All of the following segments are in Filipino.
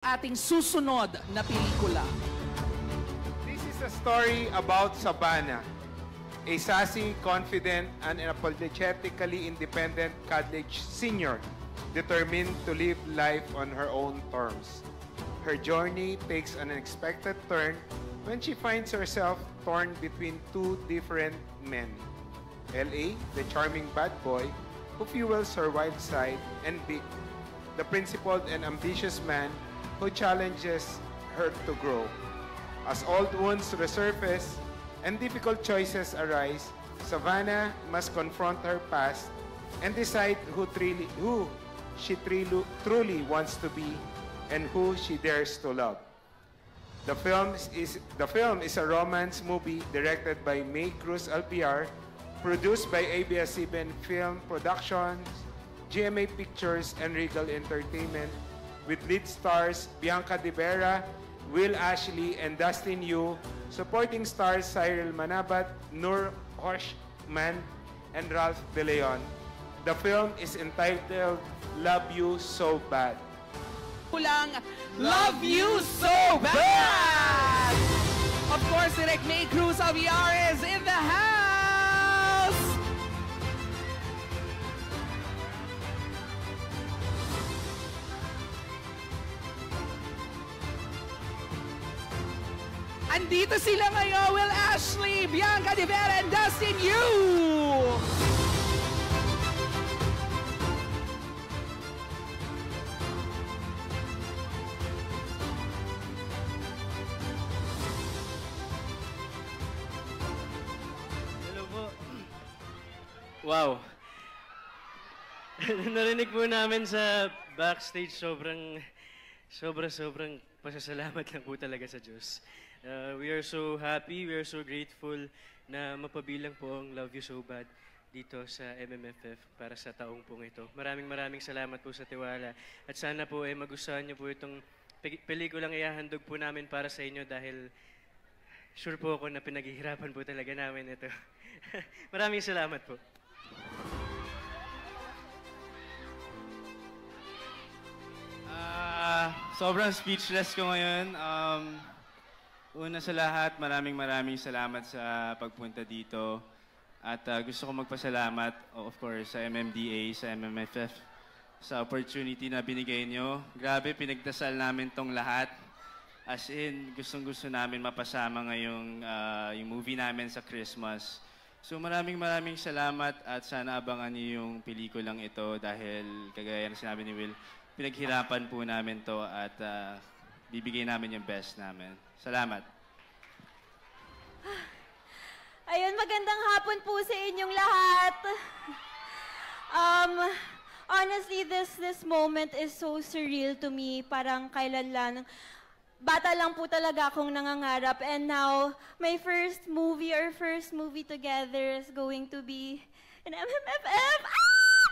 ating susunod na pelikula. This is a story about Savannah, a sassy, confident, and unapologetically independent college senior determined to live life on her own terms. Her journey takes an unexpected turn when she finds herself torn between two different men. L.A., the charming bad boy who fuels her wild side, and Vic, the principled and ambitious man who challenges her to grow. As old wounds resurface and difficult choices arise, Savannah must confront her past and decide who she truly wants to be and who she dares to love. The film is a romance movie directed by May Cruz Alpiar, produced by ABS-CBN Film Productions, GMA Pictures, and Regal Entertainment, with lead stars Bianca De Vera, Will Ashley, and Dustin Yu, supporting stars Cyril Manabat, Noor Hoshman, and Ralph De Leon. The film is entitled Love You So Bad. Kulang Love You So Bad! Of course, Direk May Cruz Alpiar is in the house! Andito sila ngayon, Will Ashley, Bianca De Vera, and Dustin Yu! Hello po. Wow. Narinig po namin sa backstage, sobrang pasasalamat lang po talaga sa Diyos. We are so happy, we are so grateful na mapabilang po ang Love You So Bad dito sa MMFF para sa taong pong ito. Maraming salamat po sa tiwala. At sana po magustuhan niyo po itong pelikulang ihahandog po namin para sa inyo dahil sure po ako na pinaghihirapan po talaga namin ito. Maraming salamat po. Sobrang speechless ko ngayon. Una sa lahat, maraming salamat sa pagpunta dito. At gusto ko magpasalamat, of course, sa MMDA, sa MMFF, sa opportunity na binigay nyo. Grabe, pinagdasal namin tong lahat. As in, gustong-gusto namin mapasama ngayong yung movie namin sa Christmas. So maraming salamat at sana abangan niyo yung pelikulang ito dahil, kagaya na sinabi ni Will, pinaghirapan po namin to at bibigay namin yung best namin. Salamat. Ayun, magandang hapon po sa inyong lahat. Honestly, this moment is so surreal to me. Parang kailan lang. Bata lang po talaga akong nangangarap. And now, my first movie together is going to be an MMFF.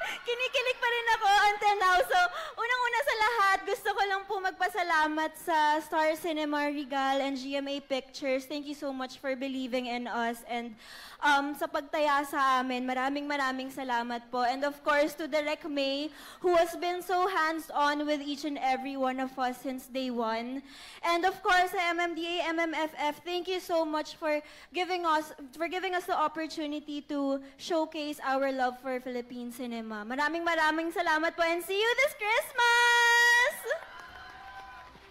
Kinikilig pa rin ako until now. So, unang-una sa lahat, gusto ko lang po magpasalamat sa Star Cinema, Regal, and GMA Pictures. Thank you so much for believing in us. And sa pagtaya sa amin, maraming salamat po. And of course, to Direk May, who has been so hands-on with each and every one of us since day one. And of course, sa MMDA, MMFF, thank you so much for giving us the opportunity to showcase our love for Philippine cinema. Maraming salamat po and see you this Christmas!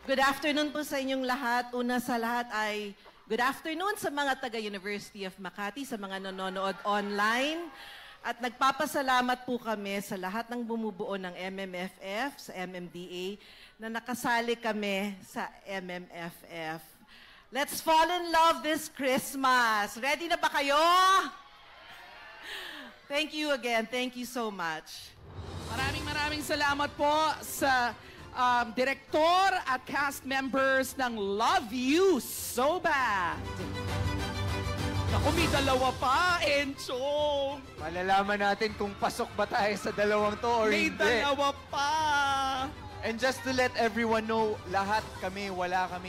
Good afternoon po sa inyong lahat. Una sa lahat ay good afternoon sa mga taga-University of Makati, sa mga nanonood online. At nagpapasalamat po kami sa lahat ng bumubuo ng MMFF, sa MMDA, na nakasali kami sa MMFF. Let's fall in love this Christmas. Ready na ba kayo? Thank you again. Thank you so much. Maraming salamat po sa director at cast members ng Love You So Bad. Naku, may dalawa pa, Enchong. Malalaman natin kung pasok ba tayo sa dalawang to or May hindi. dalawa pa. And just to let everyone know, lahat kami, wala kami